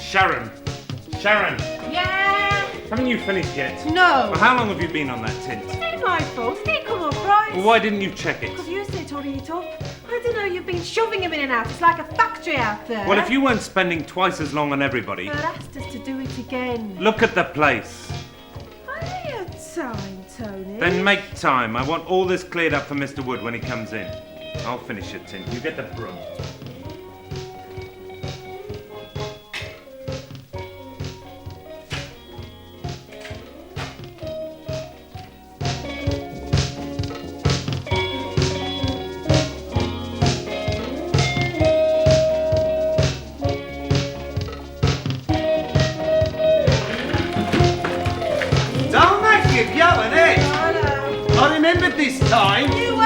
Sharon! Sharon! Yeah? Haven't you finished yet? No. Well, how long have you been on that tint? It's not my fault. It didn't come up right. Well, why didn't you check it? Because you said to hurry it up. I don't know, you've been shoving him in and out. It's like a factory out there. Well, if you weren't spending twice as long on everybody... But asked us to do it again. Look at the place. I had time, Tony. Then make time. I want all this cleared up for Mr. Wood when he comes in. I'll finish it, Tint. You get the broom. I remembered this time. You were?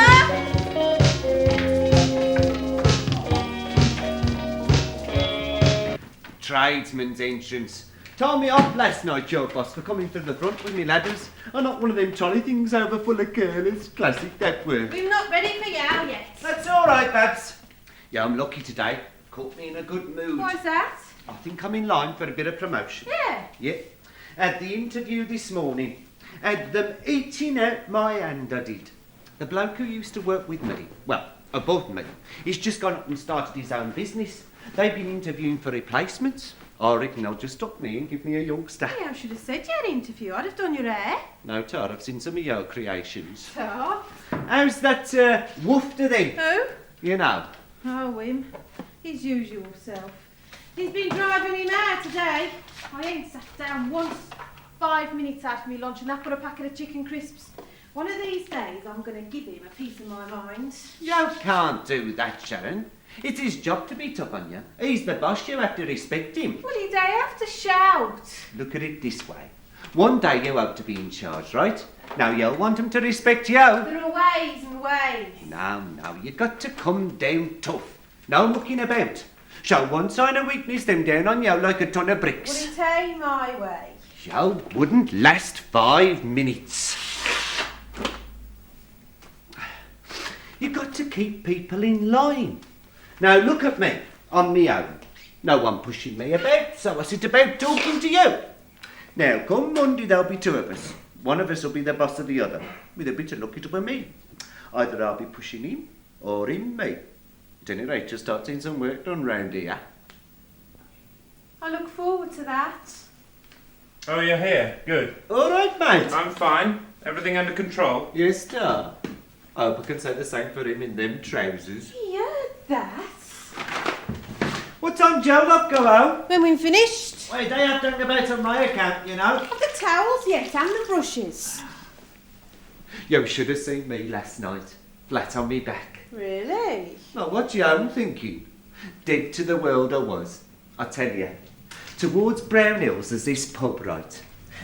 Tradesman's entrance. Told me off last night, your boss, for coming through the front with me ladders. I'm not one of them trolley things over full of curlers. Classic, that word. We're not ready for you yet. That's all right, Babs. Yeah, I'm lucky today. Caught me in a good mood. Why's that? I think I'm in line for a bit of promotion. Yeah. Yeah. At the interview this morning, had them eating out my hand, I did. The bloke who used to work with me, well, above me, he's just gone up and started his own business. They've been interviewing for replacements. I reckon they'll just stop me and give me a youngster. Yeah, I should have said you had an interview. I'd have done your hair. No, Tar, I've seen some of your creations. So? How's that woofter then? Who? You know. Oh, him. His usual self. He's been driving him out today. I ain't sat down once. 5 minutes after me lunch and I put a packet of chicken crisps. One of these days I'm going to give him a piece of my mind. You can't do that, Sharon. It's his job to be tough on you. He's the boss, you have to respect him. Well, he don't have to shout. Look at it this way. One day you hope to be in charge, right? Now you'll want him to respect you. There are ways and ways. No, you got to come down tough. No mucking about. Show one sign of weakness, them down on you like a ton of Would bricks. it ain't my way? You wouldn't last 5 minutes. You got to keep people in line. Now look at me, on me own. No one pushing me about, so I sit about talking to you. Now come Monday there'll be 2 of us. One of us will be the boss of the other. With a bit of luck it'll be me. Either I'll be pushing him or him me. At any rate, just start seeing some work done round here. I look forward to that. Oh, you're here. Good. All right, mate. I'm fine. Everything under control. Yes, Star. I hope I can say the same for him in them trousers. He heard that. What time Joe lot go home? When we've finished. Wait, they have done about on my account, you know. Have the towels yet and the brushes. You should have seen me last night. Flat on me back. Really? Now, what you own thinking? Dead to the world I was. I tell you. Towards Brown Hills there's this pub, right?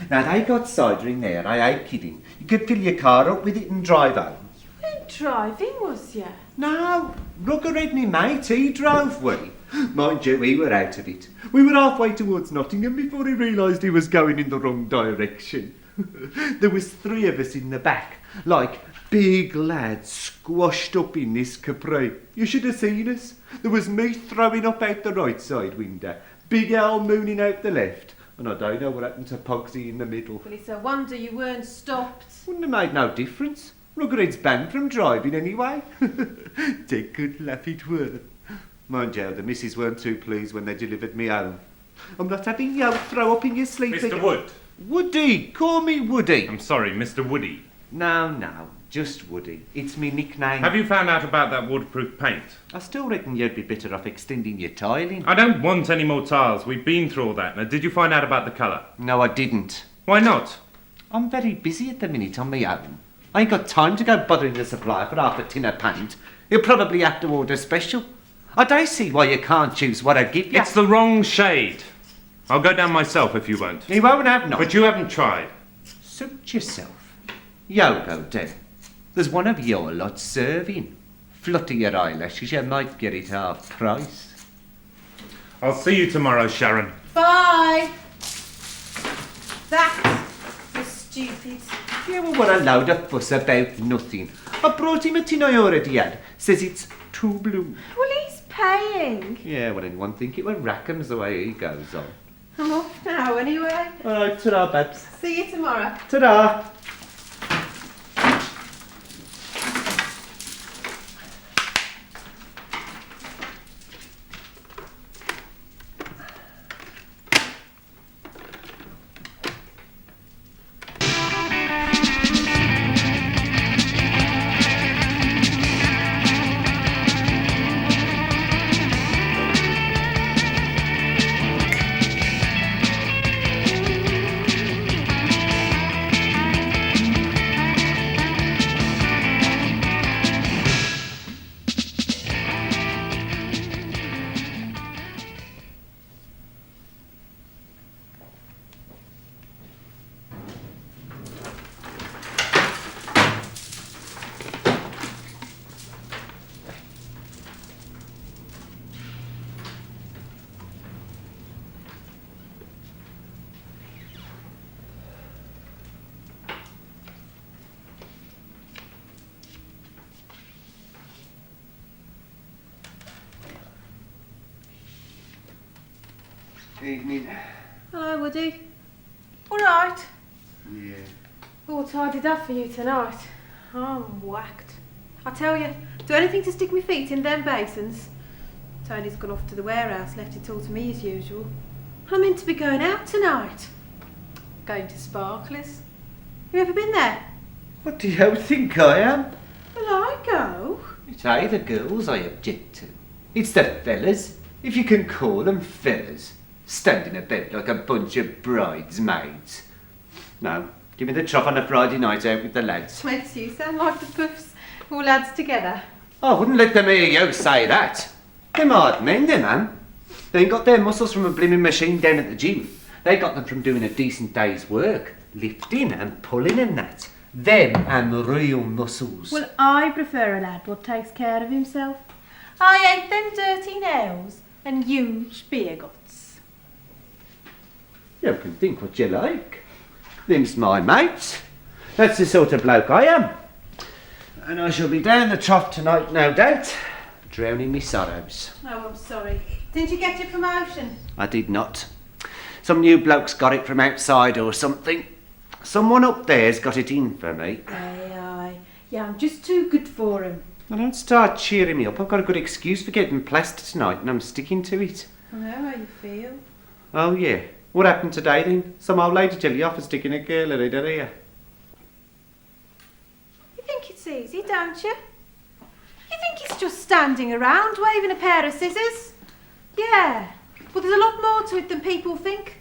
Now, they got cider in there, I ain't kidding. You could fill your car up with it and drive home. You weren't driving, was you? No, Ruggerhead me mate, he drove we. Mind you, we were out of it. We were halfway towards Nottingham before he realised he was going in the wrong direction. There was 3 of us in the back, like big lads squashed up in this Capri. You should have seen us. There was me throwing up out the right side window, Big Al mooning out the left, and I don't know what happened to Pogsy in the middle. Well, it's a wonder you weren't stopped. Wouldn't have made no difference. Ruggerhead's banned from driving anyway. Dead good laugh it were. Mind you, the missus weren't too pleased when they delivered me home. I'm not having you throw up in your sleep Mr. again. Wood. Woody, call me Woody. I'm sorry, Mr. Woody. No, just Woody. It's me nickname. Have you found out about that waterproof paint? I still reckon you'd be better off extending your tiling. I don't want any more tiles. We've been through all that. Now, did you find out about the colour? No, I didn't. Why not? I'm very busy at the minute on my own. I ain't got time to go bothering the supplier for half a tin of paint. You'll probably have to order special. I don't see why you can't choose what I give you. It's the wrong shade. I'll go down myself if you won't. You won't have none. But you haven't tried. Suit yourself. Yo go down. There's one of your lot serving. Flutter your eyelashes, you might get it half price. I'll see you tomorrow, Sharon. Bye. That was stupid. Yeah, well, what a load of fuss about nothing. I brought him a tin I already had. Says it's too blue. Well, he's paying. Yeah, well, anyone think it were Rackham's the way he goes on. I'm off now anyway. All right, ta-ra, Babs. See you tomorrow. Ta-ra. Evening. Hello, Woody. All right. Yeah. All tidied up for you tonight. I'm whacked. I tell you, do anything to stick my feet in them basins. Tony's gone off to the warehouse, left it all to me as usual. I'm meant to be going out tonight. Going to Sparklers. You ever been there? What do you think I am? Well, I go. It's the girls I object to. It's the fellas, if you can call them fellas, standing abed like a bunch of bridesmaids. No, give me the trough on a Friday night out with the lads. Makes you sound like the puffs, all lads together. I wouldn't let them hear you say that. Them hard men, them, man. They ain't got their muscles from a blimmin' machine down at the gym. They got them from doing a decent day's work, lifting and pulling and that. Them and real muscles. Well, I prefer a lad what takes care of himself. I hate them dirty nails and huge beer guts. You can think what you like. Them's my mates. That's the sort of bloke I am. And I shall be down the trough tonight, no doubt, drowning me sorrows. Oh, I'm sorry. Didn't you get your promotion? I did not. Some new bloke's got it from outside or something. Someone up there's got it in for me. Aye. Yeah, I'm just too good for him. Now don't start cheering me up. I've got a good excuse for getting plastered tonight and I'm sticking to it. I know how you feel. Oh yeah. What happened today then? Some old lady tell you off for sticking a girl in it, did you? You think it's easy, don't you? You think it's just standing around waving a pair of scissors? Yeah, but there's a lot more to it than people think.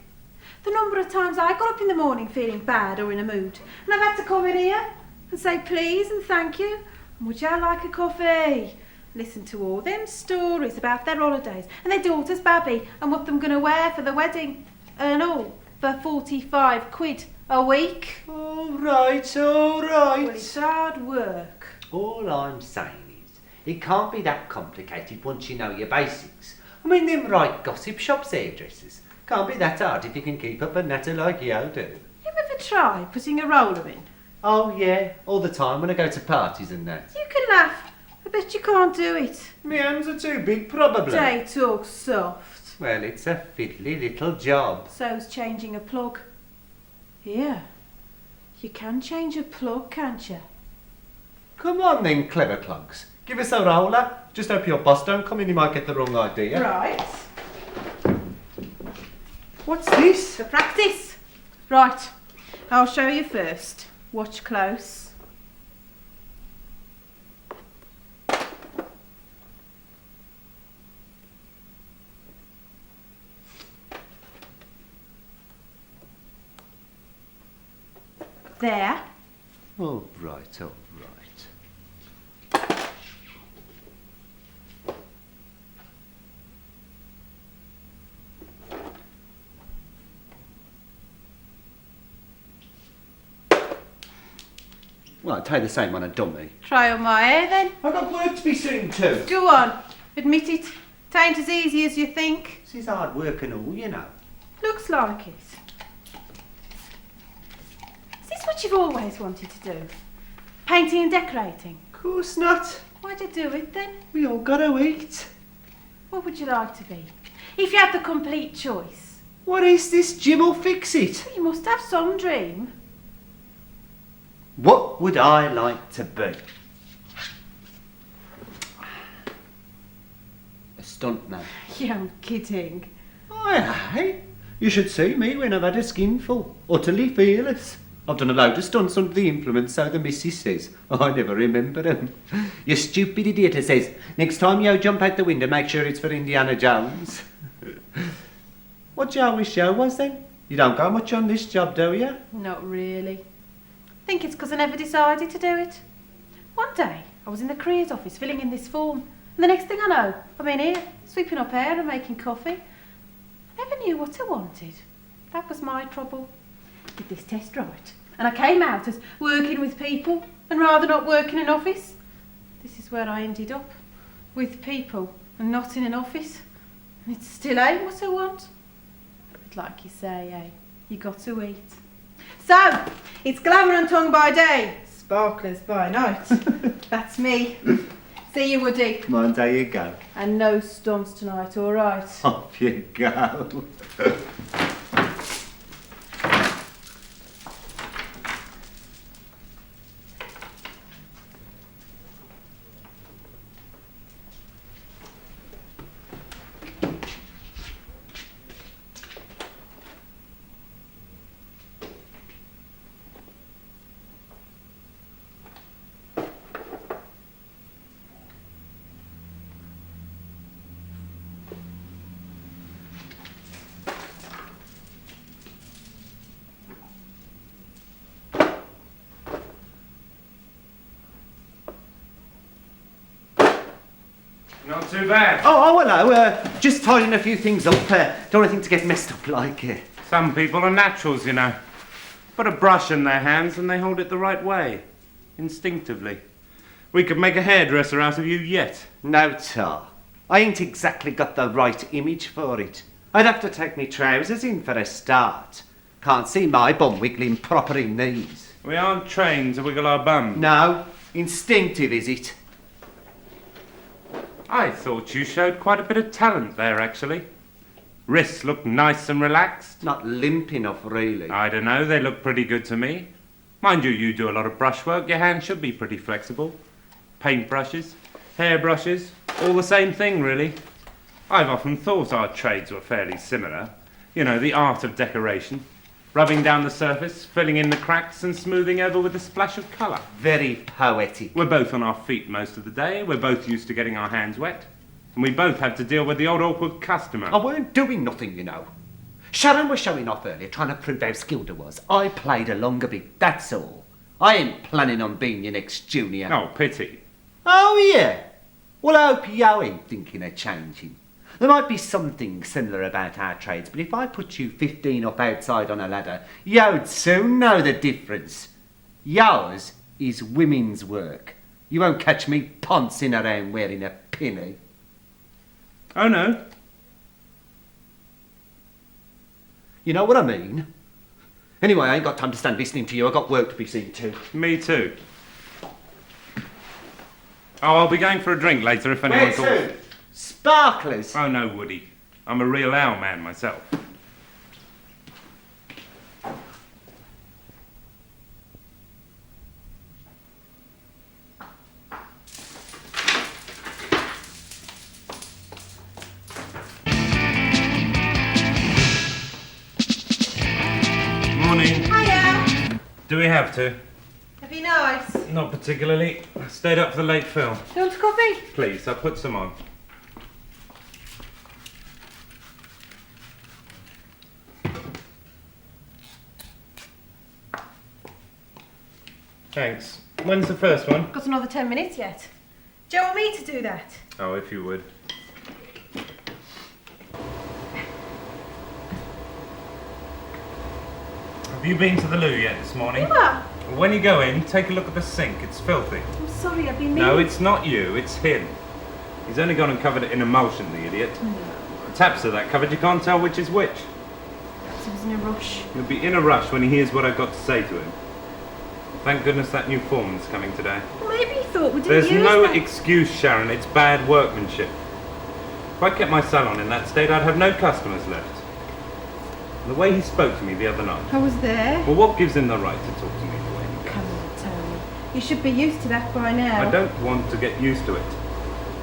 The number of times I got up in the morning feeling bad or in a mood, and I've had to come in here and say please and thank you, and would you like a coffee? Listen to all them stories about their holidays and their daughter's babby and what they're going to wear for the wedding, and all for 45 quid a week. All right, all right. Well, it's hard work. All I'm saying is, it can't be that complicated once you know your basics. I mean, them right gossip shops hairdressers can't be that hard if you can keep up a natter like you do. You ever try putting a roller in? Oh yeah, all the time when I go to parties and that. You can laugh. I bet you can't do it. My hands are too big, probably. They talk soft. Well, it's a fiddly little job. So's changing a plug. Here, you can change a plug, can't you? Come on then, clever clogs. Give us a roller. Just hope your boss don't come in, he might get the wrong idea. Right. What's this? For practice. Right, I'll show you first. Watch close. There. All right, all right. Well, I'd take the same on a dummy. Try on my hair then. I've got work to be soon too. Go on. Admit it. Tain't as easy as you think. This is hard work and all, you know. Looks like it. Is this what you've always wanted to do? Painting and decorating? Of course not. Why'd you do it then? We all gotta eat. What would you like to be? If you had the complete choice, What is this? Jim will fix it. You must have some dream. What would I like to be? A stuntman. You're kidding. Aye. You should see me when I've had a skinful. Utterly fearless. I've done a load of stunts under the influence, so the missus says. I never remember them. You stupid idiot, I says. Next time you jump out the window, make sure it's for Indiana Jones. What Joey's show was then? You don't go much on this job, do you? Not really. Think it's because I never decided to do it. One day, I was in the careers office filling in this form, and the next thing I know, I'm in here, sweeping up hair and making coffee. I never knew what I wanted. That was my trouble. Did this test right, and I came out as working with people, and rather not work in an office. This is where I ended up, with people, and not in an office. And it still ain't what I want. But like you say, you got to eat. So, it's glamour and tongue by day, sparklers by night. That's me. See you, Woody. Mind how you go. And no stunts tonight, all right? Off you go. Not too bad. Oh, hello. Just tidying a few things up. Don't want anything to get messed up like it. Some people are naturals, you know. Put a brush in their hands and they hold it the right way. Instinctively. We could make a hairdresser out of you yet. No, Tar. I ain't exactly got the right image for it. I'd have to take me trousers in for a start. Can't see my bum wiggling proper in these. We aren't trained to wiggle our bum. No. Instinctive, is it? I thought you showed quite a bit of talent there, actually. Wrists look nice and relaxed. Not limp enough, really. I don't know, they look pretty good to me. Mind you, you do a lot of brushwork. Your hands should be pretty flexible. Paintbrushes, hairbrushes, all the same thing, really. I've often thought our trades were fairly similar. You know, the art of decoration. Rubbing down the surface, filling in the cracks and smoothing over with a splash of colour. Very poetic. We're both on our feet most of the day. We're both used to getting our hands wet. And we both had to deal with the odd awkward customer. I weren't doing nothing, you know. Sharon was showing off earlier, trying to prove how skilled I was. I played along a bit, that's all. I ain't planning on being your next junior. Oh, pity. Oh, yeah? Well, I hope you ain't thinking of changing. There might be something similar about our trades, but if I put you 15 up outside on a ladder, you'd soon know the difference. Yours is women's work. You won't catch me poncing around wearing a pinny. Oh, no. You know what I mean? Anyway, I ain't got time to stand listening to you. I've got work to be seen to. Me too. Oh, I'll be going for a drink later if anyone calls. Where to? Sparklers. Oh, no, Woody. I'm a real owl man myself. Morning. Hiya. Do we have to? Have you nice? Not particularly. I stayed up for the late film. Do you want a coffee? Please, I'll put some on. Thanks. When's the first one? Got another 10 minutes yet. Do you want me to do that? Oh, if you would. Have you been to the loo yet this morning? What? When you go in, take a look at the sink. It's filthy. I'm sorry, I've been meaning... No, it's not you. It's him. He's only gone and covered it in emulsion, the idiot. The taps are that covered, you can't tell which is which. Perhaps he was in a rush. He'll be in a rush when he hears what I've got to say to him. Thank goodness that new foreman's coming today. Well, maybe he thought we didn't There's use no that. excuse, Sharon. It's bad workmanship. If I kept my salon in that state, I'd have no customers left. The way he spoke to me the other night. I was there. Well, what gives him the right to talk to me the way he does? Come on, Tony. You should be used to that by now. I don't want to get used to it.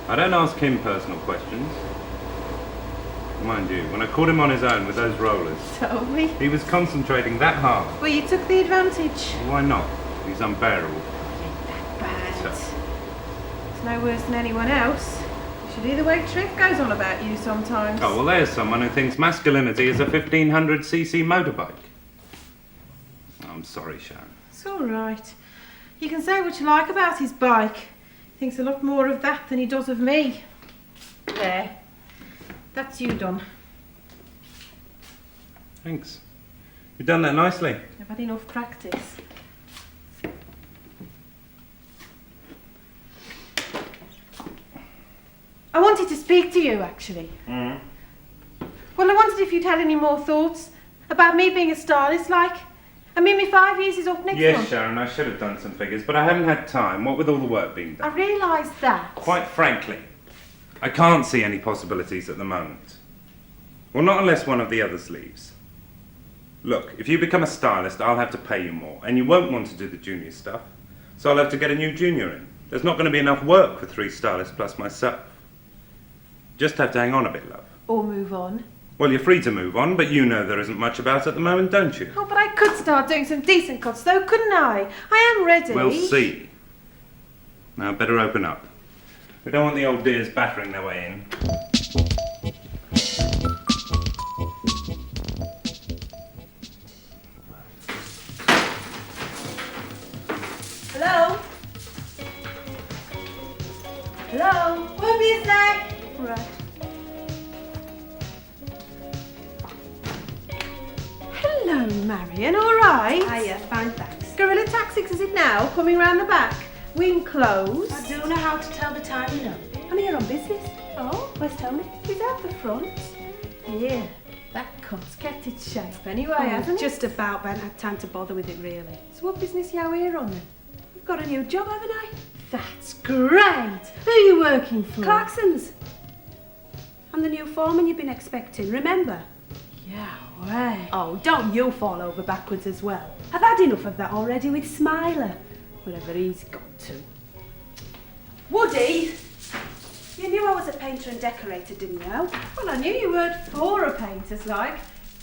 I don't ask him personal questions. Mind you, when I caught him on his own with those rollers, Toby. he was concentrating that hard. Well, you took the advantage. Why not? He's unbearable. That bad. So- It's no worse than anyone else. You should hear the way Triff goes on about you sometimes. Oh, well, there's someone who thinks masculinity is a 1500cc motorbike. I'm sorry, Sharon. It's all right. You can say what you like about his bike. He thinks a lot more of that than he does of me. There. That's you done. Thanks. You've done that nicely. I've had enough practice. I wanted to speak to you, actually. Mm. Well, I wondered if you'd had any more thoughts about me being a stylist, like. I mean, my 5 years is up next Yes, month. Sharon, I should have done some figures, but I haven't had time, what with all the work being I done. realised that. Quite frankly, I can't see any possibilities at the moment. Well, not unless one of the others leaves. Look, if you become a stylist, I'll have to pay you more, and you won't want to do the junior stuff, so I'll have to get a new junior in. There's not going to be enough work for 3 stylists plus myself. Just have to hang on a bit, love. Or move on. Well, you're free to move on, but you know there isn't much about it at the moment, don't you? Oh, but I could start doing some decent cuts, though, couldn't I? I am ready. We'll see. Now, better open up. We don't want the old dears battering their way in. Hello? Hello? Won't be a sec. Right. Hello, Marion. All right? Hiya, fine, thanks. Gorilla Tactics, is it now? Coming round the back. Wing closed. I don't know how to tell the time, you know. I'm here on business. Oh, Where's Tony? he's out the front. Here. That cut's kept its shape anyway, hasn't it? Just about, but I haven't had time to bother with it, really. So what business are you here on then? I've got a new job, haven't I? That's great. Who are you working for? Clarkson's. I'm the new foreman you've been expecting, remember? Yeah, way. Oh, don't you fall over backwards as well. I've had enough of that already with Smiler. Whatever he's got to. Woody! You knew I was a painter and decorator, didn't you? Well, I knew you weren't for a painter's like,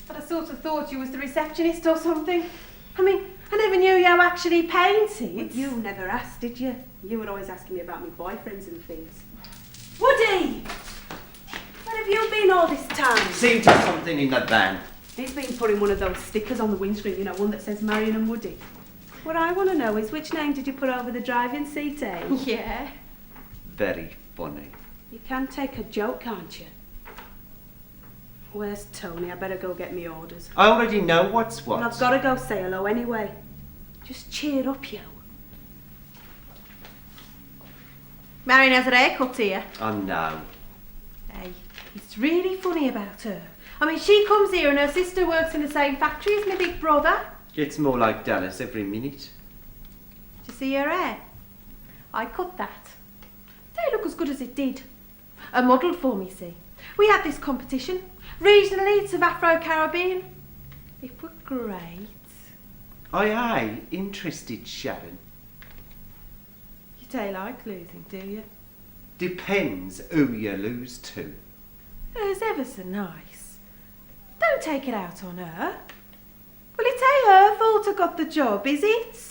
but I sort of thought you was the receptionist or something. I mean, I never knew you actually painted. Well, you never asked, did you? You were always asking me about my boyfriends and things. Woody! Where have you been all this time? Seemed to have something in that van. He's been putting one of those stickers on the windscreen, you know, one that says Marion and Woody. What I want to know is which name did you put over the driving seat, eh? Yeah. Very funny. You can take a joke, can't you? Where's Tony? I better go get me orders. I already know what's what. Well, I've got to go say hello anyway. Just cheer up, yo. Marion has her hair cut here. Oh no. Hey, it's really funny about her. I mean, she comes here and her sister works in the same factory as my big brother. Gets more like Dallas every minute. Do you see her hair? I cut that. Don't look as good as it did. A model for me, see. We had this competition. Regional leads of Afro-Caribbean. It were great. Aye, interested, Sharon. You don't like losing, do you? Depends who you lose to. Her's ever so nice. Don't take it out on her. Well, it ain't her fault I got the job, is it?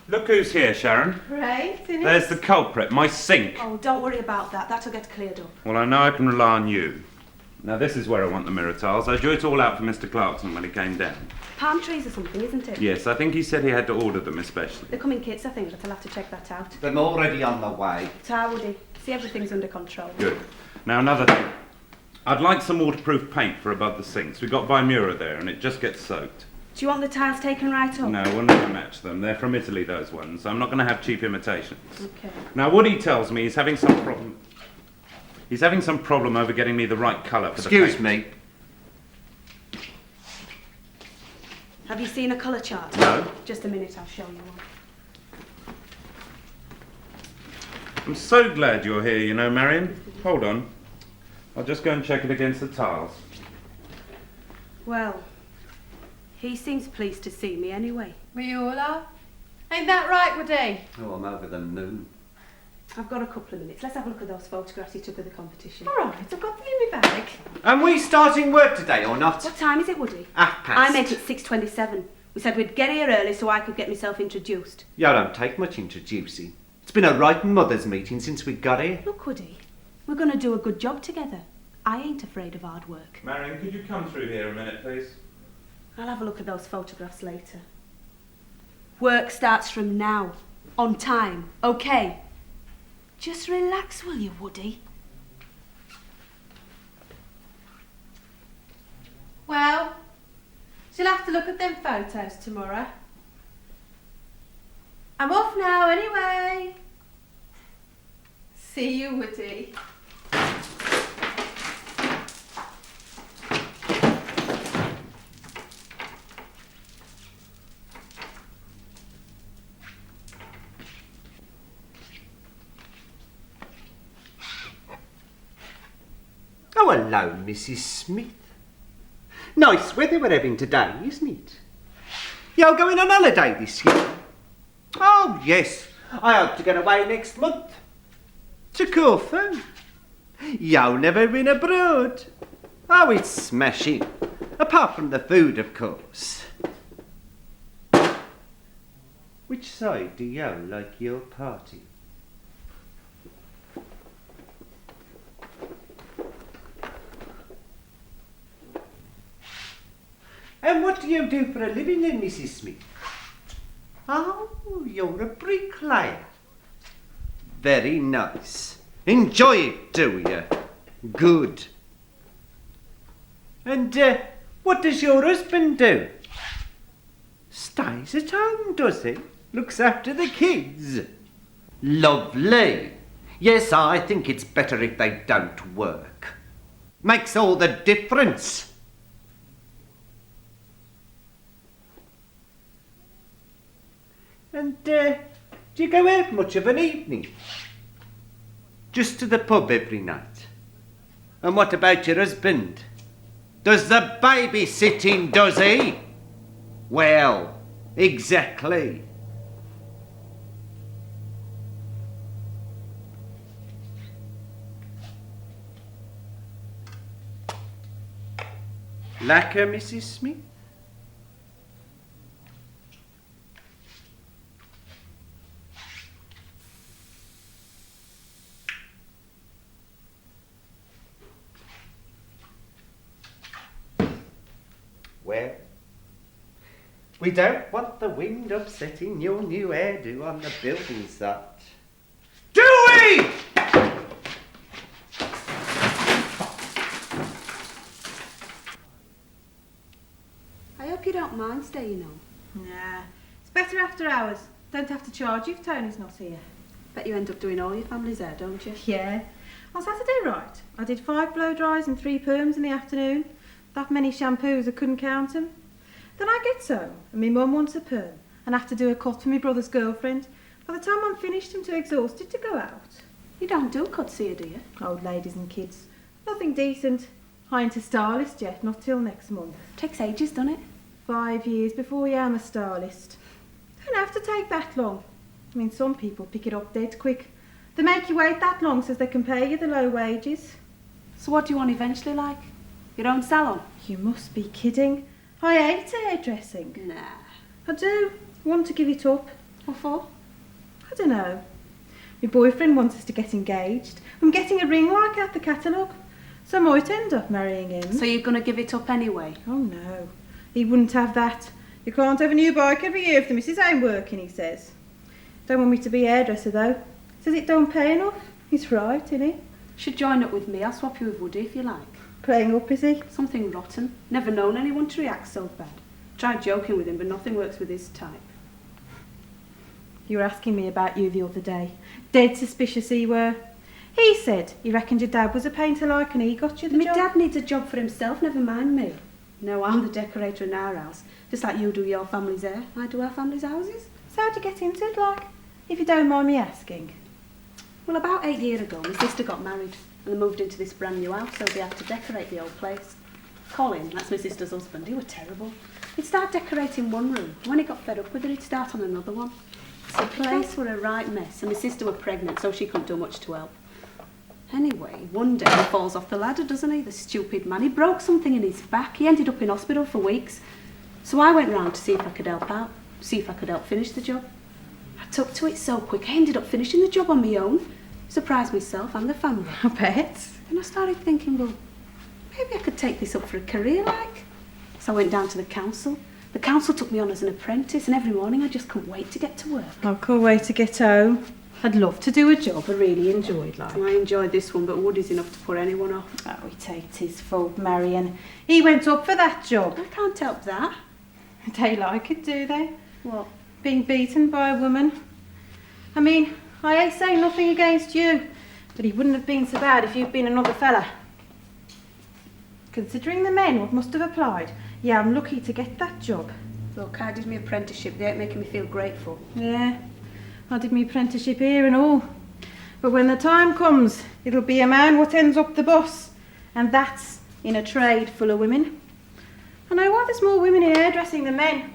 Look who's here, Sharon. Right, isn't it? There's the culprit, my sink. Oh, don't worry about that. That'll get cleared up. Well, I know I can rely on you. Now, this is where I want the mirror tiles. I drew it all out for Mr. Clarkson when he came down. Palm trees or something, isn't it? Yes, I think he said he had to order them especially. They come in kits, I think, but I'll have to check that out. I'm already on the way. Ta, Woody. See, everything's under control. Good. Now, another thing. I'd like some waterproof paint for above the sinks. We got Bimura there and it just gets soaked. Do you want the tiles taken right up? No, we're not going to match them. They're from Italy, those ones. I'm not going to have cheap imitations. Okay. Now, Woody tells me he's having some problem. He's having some problem over getting me the right colour for the paint. Excuse me. Have you seen a colour chart? No. Just a minute, I'll show you one. I'm so glad you're here, you know, Marion. Hold on. I'll just go and check it against the tiles. Well, he seems pleased to see me anyway. We all are. Ain't that right, Woody? Oh, I'm over the moon. I've got a couple of minutes. Let's have a look at those photographs he took of the competition. All right, I've got them in my bag. Are we starting work today or not? What time is it, Woody? 1/2 I meant at 6:27. We said we'd get here early so I could get myself introduced. You don't take much introducing. It's been a right mother's meeting since we got here. Look, Woody, we're going to do a good job together. I ain't afraid of hard work. Marion, could you come through here a minute, please? I'll have a look at those photographs later. Work starts from now. On time, okay? Just relax, will you, Woody? Well, she'll have to look at them photos tomorrow. I'm off now anyway. See you, Woody. Oh, hello, Mrs. Smith. Nice weather we're having today, isn't it? You're going on holiday this year? Oh, yes. I hope to get away next month. To Corfu. You've never been abroad. Oh, it's smashing. Apart from the food, of course. Which side do you like your party? And what do you do for a living then, Mrs. Smith? Oh, you're a bricklayer. Very nice. Enjoy it, do you? Good. And what does your husband do? Stays at home, does he? Looks after the kids. Lovely. Yes, I think it's better if they don't work. Makes all the difference. And do you go out much of an evening? Just to the pub every night? And what about your husband? Does the babysitting, does he? Well, exactly. Lacquer, Mrs. Smith? Well, we don't want the wind upsetting your new hairdo on the building site. Do we? I hope you don't mind staying on. Nah, it's better after hours. Don't have to charge you if Tony's not here. Bet you end up doing all your family's hair, don't you? Yeah. On Saturday, right, I did 5 blow dries and 3 perms in the afternoon. That many shampoos, I couldn't count 'em. Then I get home, and my mum wants a perm, and have to do a cut for my brother's girlfriend. By the time I'm finished, I'm too exhausted to go out. You don't do cuts here, do you? Old ladies and kids. Nothing decent. I ain't a stylist yet, not till next month. Takes ages, doesn't it? 5 years before you am a stylist. Don't have to take that long. I mean, some people pick it up dead quick. They make you wait that long so they can pay you the low wages. So what do you want eventually, like? Your own salon? You must be kidding. I hate hairdressing. Nah. I do. I want to give it up. What for? I don't know. My boyfriend wants us to get engaged. I'm getting a ring like at the catalogue. So I might end up marrying him. So you're going to give it up anyway? Oh no. He wouldn't have that. You can't have a new bike every year if the missus ain't working, he says. Don't want me to be a hairdresser though. Says it don't pay enough. He's right, isn't he? Should join up with me. I'll swap you with Woody if you like. Playing up, is he? Something rotten. Never known anyone to react so bad. Tried joking with him, but nothing works with his type. You were asking me about you the other day. Dead suspicious he were. He said he reckoned your dad was a painter like and he got you the My job. dad needs a job for himself, never mind me. No, I'm the decorator in our house. Just like you do your family's hair, I do our family's houses. So how'd you get into it, like? If you don't mind me asking. Well, about 8 years ago, my sister got married and they moved into this brand new house, so they had to decorate the old place. Colin, that's my sister's husband, he was terrible. He'd start decorating one room, and when he got fed up with it, he'd start on another one. The place were a right mess, and my sister was pregnant, so she couldn't do much to help. Anyway, one day he falls off the ladder, doesn't he? The stupid man. He broke something in his back. He ended up in hospital for weeks. So I went round to see if I could help out, see if I could help finish the job. I took to it so quick, I ended up finishing the job on my own. Surprised myself and the family. I bet. And I started thinking, well, maybe I could take this up for a career, like. So I went down to the council. The council took me on as an apprentice, and every morning I just couldn't wait to get to work. I can't wait to get home. I'd love to do a job I really enjoyed, like. I enjoyed this one, but Woody's enough to put anyone off. Oh, it's his fault, Marion. He went up for that job. I can't help that. They like it, do they? What? Being beaten by a woman. I mean, I ain't saying nothing against you, but he wouldn't have been so bad if you'd been another fella. Considering the men what must have applied, yeah, I'm lucky to get that job. Look, I did my apprenticeship. They ain't making me feel grateful. Yeah, I did my apprenticeship here and all. But when the time comes, it'll be a man what ends up the boss. And that's in a trade full of women. I know why there's more women in hairdressing than men.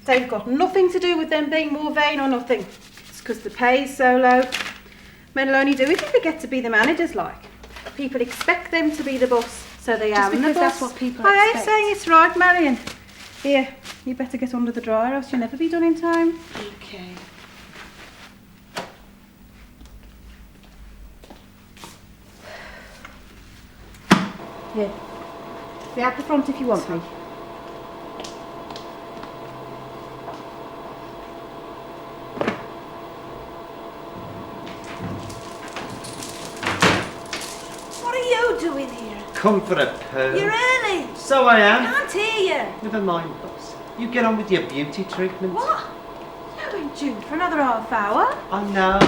They've got nothing to do with them being more vain or nothing. It's because the pay's so low. Men will only do it if they get to be the managers, like. People expect them to be the boss, so they are the boss. That's what people I expect. ain't saying it's right, Marion. Here, you better get under the dryer, else you'll never be done in time. Okay. Here. Be at the front if you want me. What are you doing here? Come for a pearl. You're early. So I I am. can't hear you. Never mind, boss. You get on with your beauty treatment. What? You ain't due for another half hour. I know.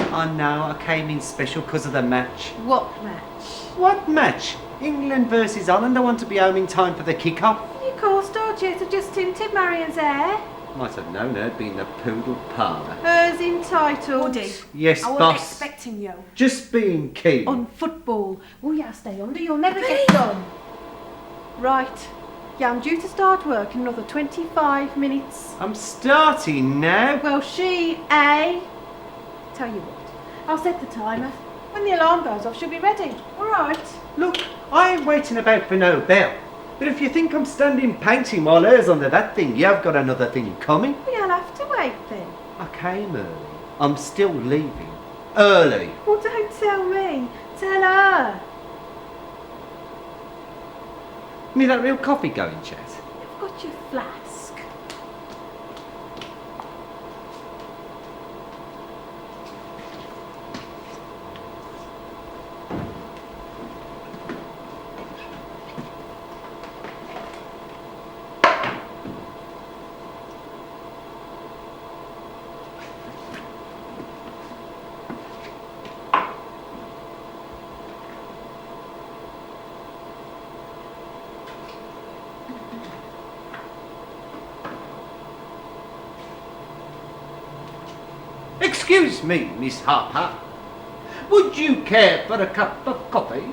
I came in special because of the match. What match? What match? England versus Holland. I want to be home in time for the kick-off. You caused Georgia to just tinted Marion's hair. Might have known her'd be in the poodle parlour. Hers entitled. Woody, Yes, I wasn't boss. expecting you. Just being keen. On football. Oh yeah, stay under, you'll never get done. Right. Yeah, I'm due to start work in another 25 minutes. I'm starting now. Well, Tell you what, I'll set the timer. When the alarm goes off, she'll be ready. All right. Look, I ain't waiting about for no bell. But if you think I'm standing painting while her's under that thing, you've got another thing coming. We'll have to wait then. I came early. I'm still leaving. Early. Well, don't tell me. Tell her. Need that real coffee going, Chad? You've got your flask. Excuse me, Miss Harper. Would you care for a cup of coffee?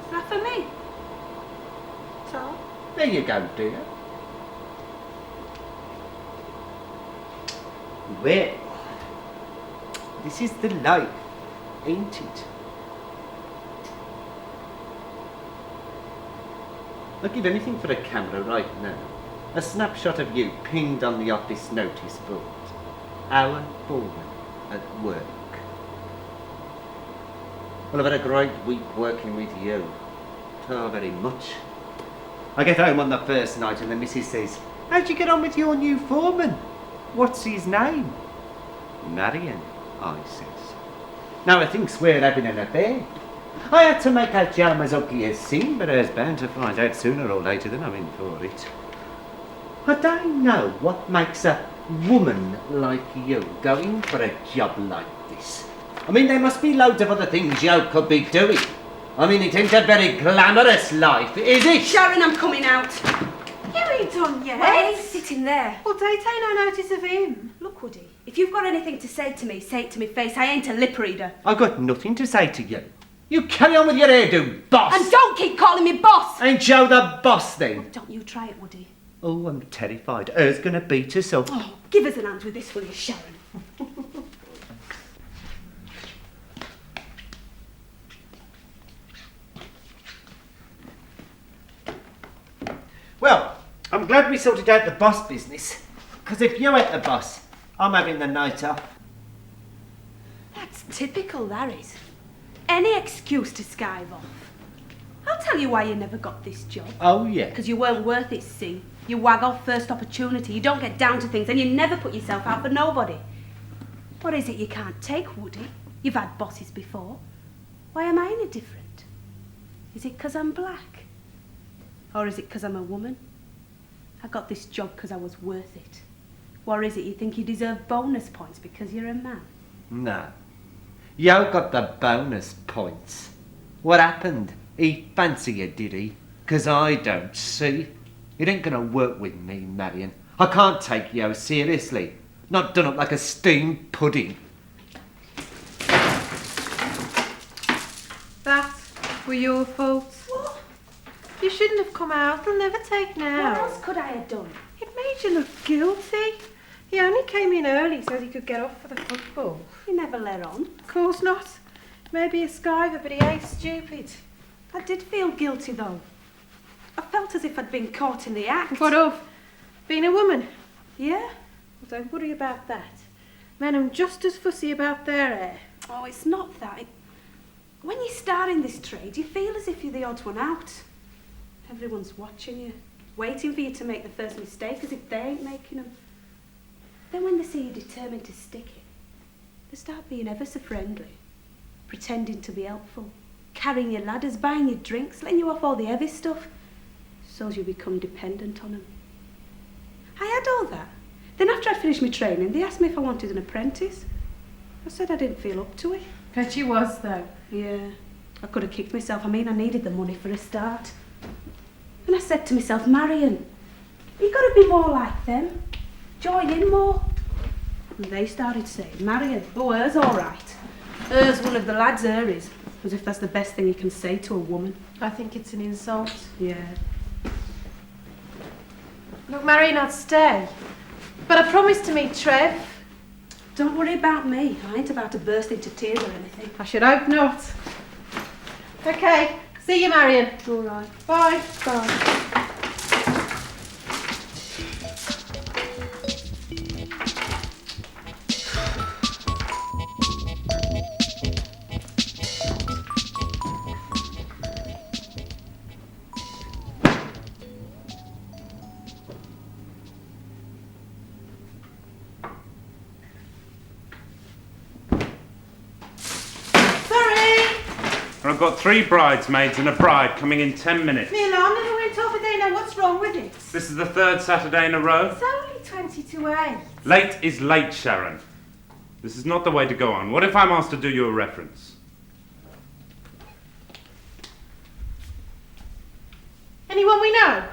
Is that for me? So? There you go, dear. Well, this is the life, ain't it? I'd give anything for a camera right now. A snapshot of you pinned on the office notice board. Our foreman at work. Well, I've had a great week working with you. Oh, very much. I get home on the first night and the missus says, "How'd you get on with your new foreman? What's his name?" "Marion," I says. Now I thinks we're having an affair. I had to make out jam as ugly as sin, but I was bound to find out sooner or later than I'm in for it. I don't know what makes a woman like you going for a job like this. I mean, there must be loads of other things you could be doing. I mean, it ain't a very glamorous life, is it? Sharon, I'm coming out. You ain't done yet. Well, he's sitting there. Well, they take no notice of him. Look, Woody, if you've got anything to say to me, say it to me face. I ain't a lip reader. I've got nothing to say to you. You carry on with your hairdo, boss. And don't keep calling me boss! Ain't Joe the boss then? Don't you try it, Woody. Oh, I'm terrified. Her's gonna beat us up. Oh, give us an hand with this, will you, Sharon? Well, I'm glad we sorted out the boss business. Because if you ain't the boss, I'm having the night off. That's typical, that is. Any excuse to skive off. I'll tell you why you never got this job. Oh, yeah. Because you weren't worth it, see? You wag off first opportunity, you don't get down to things, and you never put yourself out for nobody. What is it you can't take, Woody? You've had bosses before. Why am I any different? Is it 'cause I'm black? Or is it 'cause I'm a woman? I got this job 'cause I was worth it. Or is it you think you deserve bonus points because you're a man? No. You got the bonus points. What happened? He fancy you, did he? 'Cause I don't see. It ain't gonna work with me, Marion. I can't take you seriously. Not done up like a steamed pudding. That were your fault. What? You shouldn't have come out. They'll never take now. What else could I have done? It made you look guilty. He only came in early so he could get off for the football. You never let on. Of course not. Maybe a skiver, but he ain't stupid. I did feel guilty, though. I felt as if I'd been caught in the act. What of? Being a woman? Yeah? Well, don't worry about that. Men are just as fussy about their hair. Oh, it's not that. When you start in this trade, you feel as if you're the odd one out. Everyone's watching you, waiting for you to make the first mistake, as if they ain't making them. Then when they see you determined to stick it, they start being ever so friendly, pretending to be helpful, carrying your ladders, buying you drinks, letting you off all the heavy stuff, so's you become dependent on them. I had all that. Then after I'd finished my training, they asked me if I wanted an apprentice. I said I didn't feel up to it. Bet you was, though. Yeah, I could have kicked myself. I mean, I needed the money for a start. And I said to myself, Marion, you got to be more like them. Join in more. And they started saying, Marion, oh, her's all right. Her's one of the lads, her is. As if that's the best thing you can say to a woman. I think it's an insult. Yeah. Look, Marion, I'd stay. But I promised to meet Trev. Don't worry about me. I ain't about to burst into tears or anything. I should hope not. Okay, see you, Marion. All right. Bye. Bye. I've got 3 bridesmaids and a bride coming in 10 minutes. My alarm never went off a day now. What's wrong with it? This is the 3rd Saturday in a row. It's only 20 to 8. Late is late, Sharon. This is not the way to go on. What if I'm asked to do you a reference? Anyone we know?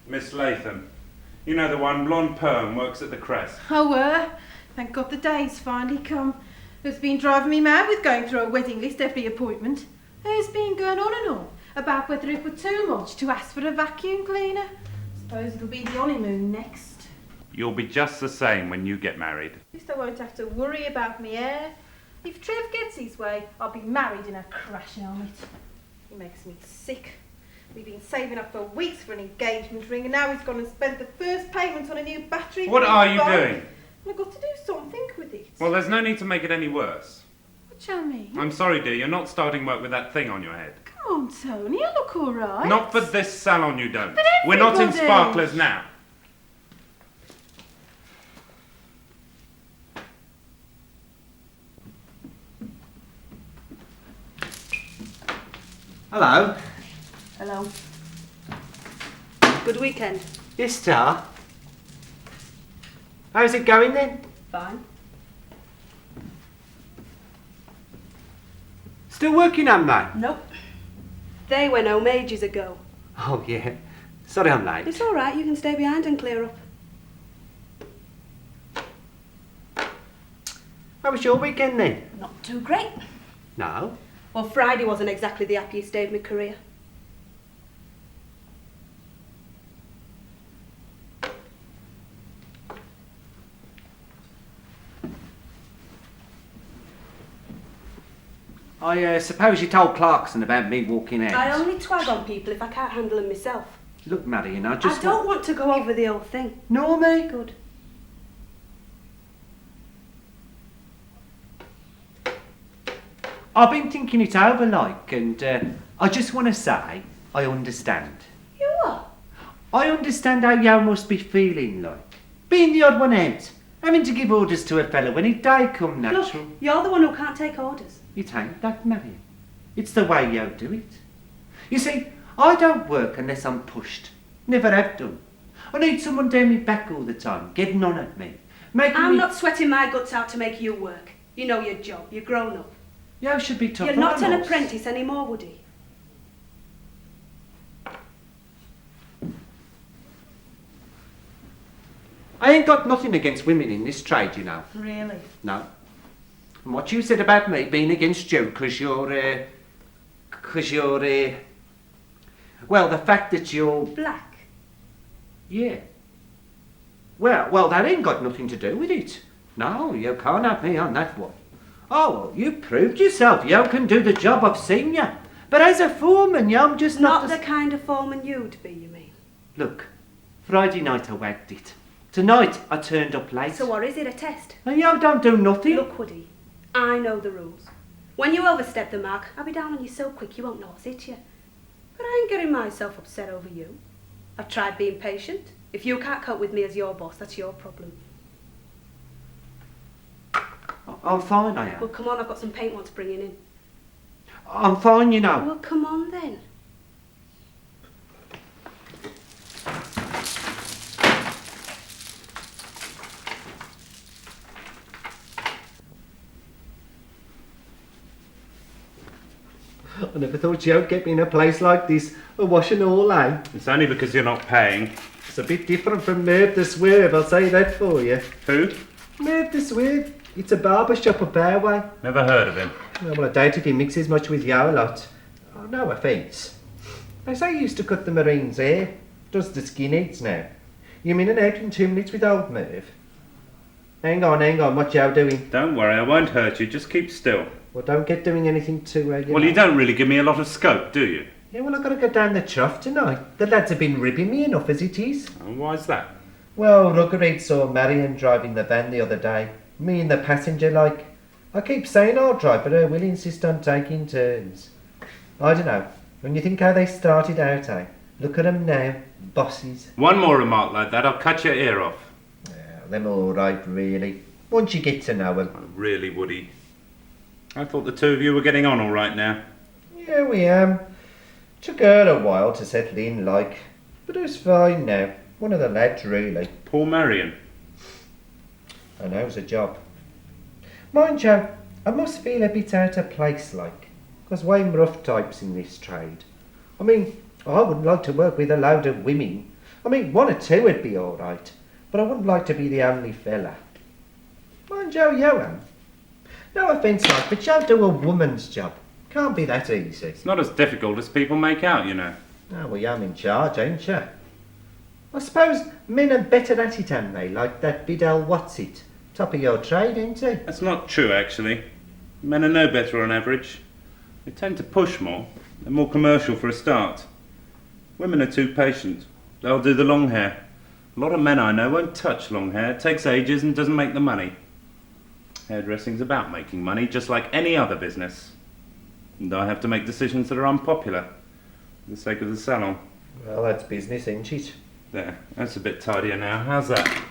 Miss Latham. You know the one, blonde perm, works at the Crest. Oh, thank God the day's finally come. Who's been driving me mad with going through a wedding list every appointment? Who's been going on and on about whether it were too much to ask for a vacuum cleaner? Suppose it'll be the honeymoon next. You'll be just the same when you get married. At least I won't have to worry about me hair. If Trev gets his way, I'll be married in a crash helmet. He makes me sick. We've been saving up for weeks for an engagement ring, and now he's gone and spent the first payment on a new battery. What are you doing? I've got to do something with it. Well, there's no need to make it any worse. What do you mean? I'm sorry, dear, you're not starting work with that thing on your head. Come on, Tony, I look all right. Not for this salon, you don't. But We're not in everybody- sparklers now. Hello. Hello. Good weekend. Yes, Star. How's it going then? Fine. Still working on that? Nope. They went home ages ago. Oh, yeah. Sorry I'm late. It's all right. You can stay behind and clear up. How was your weekend then? Not too great. No. Well, Friday wasn't exactly the happiest day of my career. I suppose you told Clarkson about me walking out. I only twag on people if I can't handle them myself. Look, Marion, I I don't want to go over the whole thing. Nor me. Good. I've been thinking it over, like, and I just want to say I understand. You what? I understand how you must be feeling, like. Being the odd one out. Having to give orders to a fella when it day come natural. Look, you're the one who can't take orders. It ain't that, Marion. It's the way you do it. You see, I don't work unless I'm pushed. Never have done. I need someone down my back all the time, getting on at me. I'm not sweating my guts out to make you work. You know your job. You're grown up. You should be tough. You're not an apprentice anymore, Woody. I ain't got nothing against women in this trade, you know. Really? No. And what you said about me being against you because you're, well, the fact that you're... Black? Yeah. Well, that ain't got nothing to do with it. No, you can't have me on that one. Oh, well, you proved yourself. You can do the job, I've seen you. But as a foreman, I'm just not the kind of foreman you'd be, you mean? Look, Friday night I wagged it. Tonight I turned up late. So what is it, a test? And you don't do nothing. Look, Woody, I know the rules. When you overstep the mark, I'll be down on you so quick you won't know I'll hit you. But I ain't getting myself upset over you. I've tried being patient. If you can't cope with me as your boss, that's your problem. I'm fine, I am. Well, come on, I've got some paint once bringing in. I'm fine, you know. Well, come on then. I never thought you'd get me in a place like this, a washing all, eh? It's only because you're not paying. It's a bit different from Merv the Swerve, I'll say that for you. Who? Merv the Swerve. It's a barber shop up our way. Never heard of him. Well, I doubt if he mixes much with you lot. Oh, no offence. They say he used to cut the Marines' hair. Does the skinheads now. You in and out in 2 minutes with old Merv? Hang on, what you doing? Don't worry, I won't hurt you. Just keep still. Well, don't get doing anything too... Well, you don't really give me a lot of scope, do you? Yeah, well, I've got to go down the trough tonight. The lads have been ribbing me enough as it is. And why's that? Well, Ruggerhead saw Marion driving the van the other day. Me and the passenger, like. I keep saying I'll drive, but her will insist on taking turns. I don't know. When you think how they started out, eh? Look at them now. Bosses. One more remark like that, I'll cut your ear off. Yeah, them all right, really. Once you get to know them. Oh, really, Woody? I thought the two of you were getting on all right now. Yeah, we am. Took her a while to settle in, like. But it's fine now. One of the lads, really. Poor Marion. I know it's a job. Mind you, I must feel a bit out of place, like. Because we're rough types in this trade. I mean, I wouldn't like to work with a load of women. I mean, 1 or 2 would be all right. But I wouldn't like to be the only fella. Mind you, Johan. No offence, like, but you'll do a woman's job. Can't be that easy. It's not as difficult as people make out, you know. Oh, well, you're in charge, ain't you? I suppose men are better at it, aren't they? Like that Bidell What's-it. Top of your trade, ain't he? That's not true, actually. Men are no better on average. They tend to push more. They're more commercial for a start. Women are too patient. They'll do the long hair. A lot of men I know won't touch long hair. It takes ages and doesn't make the money. Hairdressing's about making money, just like any other business. And I have to make decisions that are unpopular, for the sake of the salon. Well, that's business, ain't it? There, that's a bit tidier now. How's that?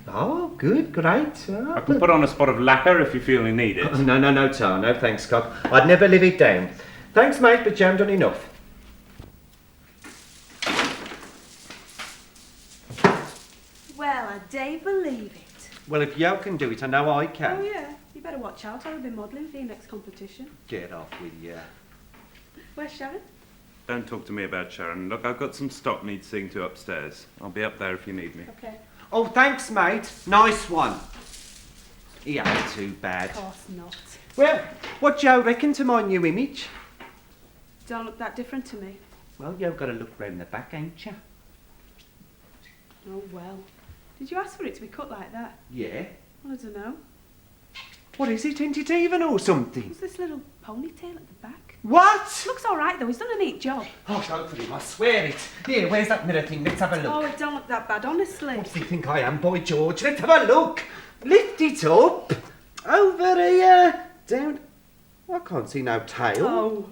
Oh, good, great. I can put on a spot of lacquer if you feel you need it. Oh, no, Tar, no thanks, Cock. I'd never live it down. Thanks, mate, but you haven't done enough. Well, I do believe it. Well, if you can do it, I know I can. Oh, yeah. You better watch out. I'll be modelling for your next competition. Get off with you. Where's Sharon? Don't talk to me about Sharon. Look, I've got some stock needs seeing to upstairs. I'll be up there if you need me. Okay. Oh, thanks, mate. Nice one. He ain't too bad. Of course not. Well, what do you reckon to my new image? Don't look that different to me. Well, you've got to look round the back, ain't you? Oh, well. Did you ask for it to be cut like that? Yeah. I don't know. What is it, ain't it even or something? What's this little ponytail at the back? What? Looks all right, though. He's done a neat job. Oh, go for him, I swear it. Here, where's that mirror thing? Let's have a look. Oh, it don't look that bad, honestly. What do you think I am, Boy George? Let's have a look. Lift it up. Over here. Down. I can't see no tail. Oh.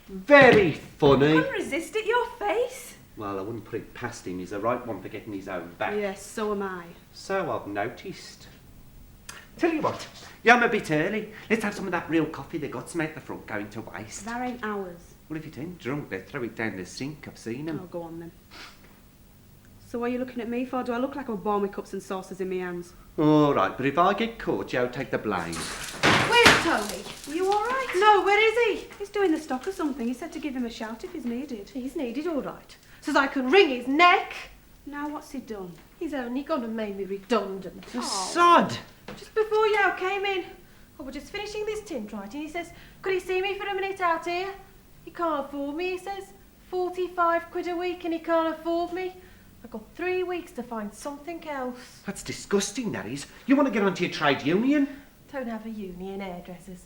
Very funny. Can't resist it, your face. Well, I wouldn't put it past him. He's the right one for getting his own back. Yes, so am I. So I've noticed. Tell you what, yeah, I'm a bit early. Let's have some of that real coffee they got some out the front going to waste. That ain't ours. Well, if it ain't drunk, they throw it down the sink. I've seen them. Oh, go on then. So what are you looking at me for? Do I look like a ball with cups and saucers in my hands? All right, but if I get caught, you'll take the blame. Where's Tony? Are you all right? No, where is he? He's doing the stock or something. He said to give him a shout if he's needed. He's needed, all right. Says I can wring his neck. Now what's he done? He's only gone and made me redundant. The sod! Just before Yao came in, I was just finishing this tint writing. He says, could he see me for a minute out here? He can't afford me, he says. 45 quid a week and he can't afford me. I've got 3 weeks to find something else. That's disgusting, that is. You want to get onto your trade union? Don't have a union, hairdressers.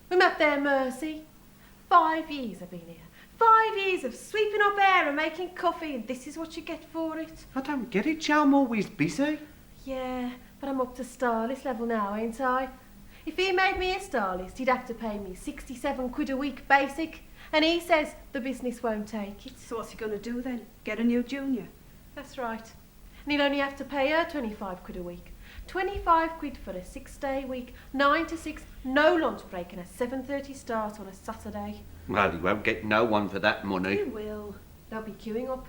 I'm at their mercy. 5 years I've been here. 5 years of sweeping up air and making coffee, and this is what you get for it. I don't get it, Joe. I'm always busy. Yeah, but I'm up to starlist level now, ain't I? If he made me a starlist, he'd have to pay me 67 quid a week basic, and he says the business won't take it. So what's he going to do then? Get a new junior? That's right. And he'll only have to pay her 25 quid a week. 25 quid for a 6-day week, 9 to 6, no lunch break, and a 7:30 start on a Saturday. Well, you won't get no one for that money. He will. They'll be queuing up,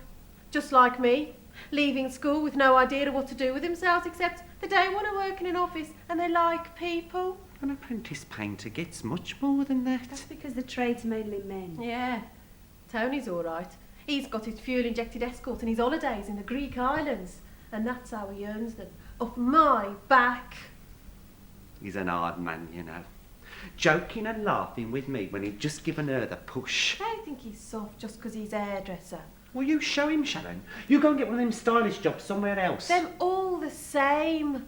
just like me, leaving school with no idea of what to do with themselves except they don't want to work in an office and they like people. An apprentice painter gets much more than that. That's because the trade's mainly men. Yeah, Tony's all right. He's got his fuel-injected escort and his holidays in the Greek islands, and that's how he earns them, off my back. He's an hard man, you know. Joking and laughing with me when he'd just given her the push. I think he's soft just 'cause he's a hairdresser. Well, you show him, Sharon. You go and get one of them stylish jobs somewhere else. Them all the same.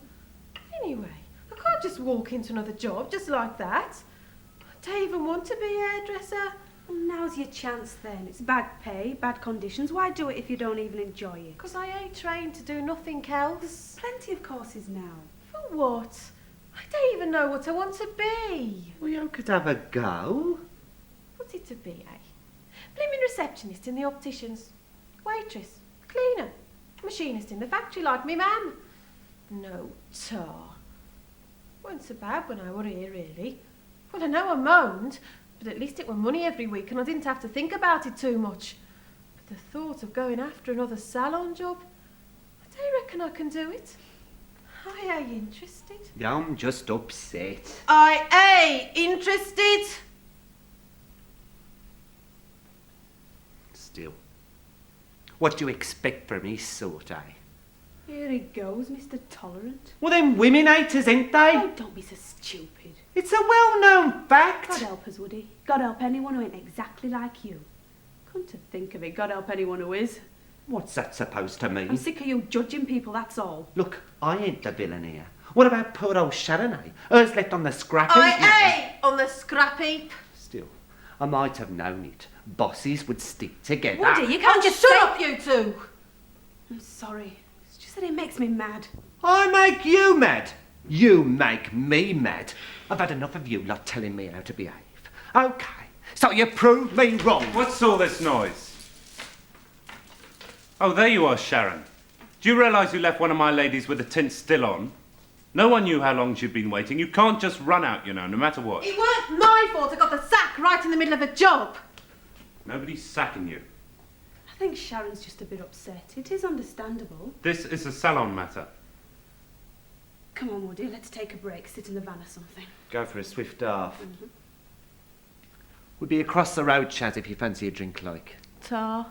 Anyway, I can't just walk into another job just like that. I don't even want to be a hairdresser. Well, now's your chance then. It's bad pay, bad conditions. Why do it if you don't even enjoy it? 'Cause I ain't trained to do nothing else. Plenty of courses now. For what? I don't even know what I want to be. Well, you could have a go. What's it to be, eh? Blimmin' receptionist in the opticians. Waitress. Cleaner. Machinist in the factory like me mam. No tar. Weren't so bad when I were here, really. Well, I know I moaned, but at least it were money every week and I didn't have to think about it too much. But the thought of going after another salon job, I don't reckon I can do it. I ain't interested. I'm just upset. I ain't interested. Still. What do you expect from me, sort, eh? Here he goes, Mr. Tolerant. Well, them women haters, ain't they? Oh, don't be so stupid. It's a well-known fact. God help us, would he? God help anyone who ain't exactly like you. Come to think of it, God help anyone who is. What's that supposed to mean? I'm sick of you judging people, that's all. Look, I ain't the villain here. What about poor old Sharon, eh? Hers left on the scrap heap. I ain't on the scrap heap. Still, I might have known it. Bosses would stick together. Woody, you can't just shut say... up, you two. I'm sorry. It's just that it makes me mad. I make you mad. You make me mad. I've had enough of you lot telling me how to behave. Okay, so you proved me wrong. What's all this noise? Oh, there you are, Sharon. Do you realise you left one of my ladies with the tint still on? No one knew how long she'd been waiting. You can't just run out, you know, no matter what. It weren't my fault I got the sack right in the middle of a job. Nobody's sacking you. I think Sharon's just a bit upset. It is understandable. This is a salon matter. Come on, Woody, let's take a break. Sit in the van or something. Go for a swift half. We'll be across the road, Chaz, if you fancy a drink like. Tar.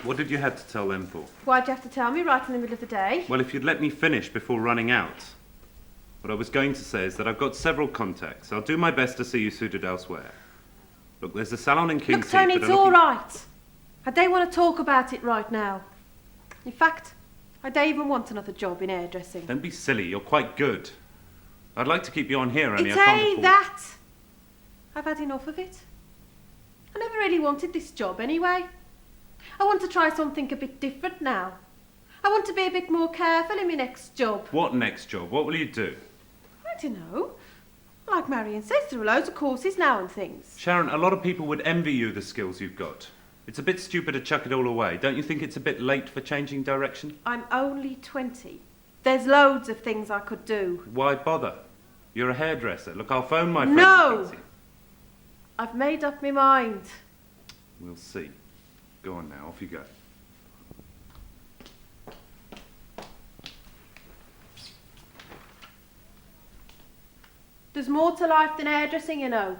What did you have to tell them for? Why'd you have to tell me right in the middle of the day? Well, if you'd let me finish before running out. What I was going to say is that I've got several contacts. I'll do my best to see you suited elsewhere. Look, there's a salon in King's Look, Tony, Heath it's that are all looking- right. I don't want to talk about it right now. In fact, I don't even want another job in hairdressing. Don't be silly, you're quite good. I'd like to keep you on here, only It I can't ain't afford... that. I've had enough of it. I never really wanted this job anyway. I want to try something a bit different now. I want to be a bit more careful in my next job. What next job? What will you do? I don't know. Like Marion says, there are loads of courses now and things. Sharon, a lot of people would envy you the skills you've got. It's a bit stupid to chuck it all away. Don't you think it's a bit late for changing direction? I'm only 20. There's loads of things I could do. Why bother? You're a hairdresser. Look, I'll phone my friend. No! Kingsley. I've made up my mind. We'll see. Go on now, off you go. There's more to life than hairdressing, you know.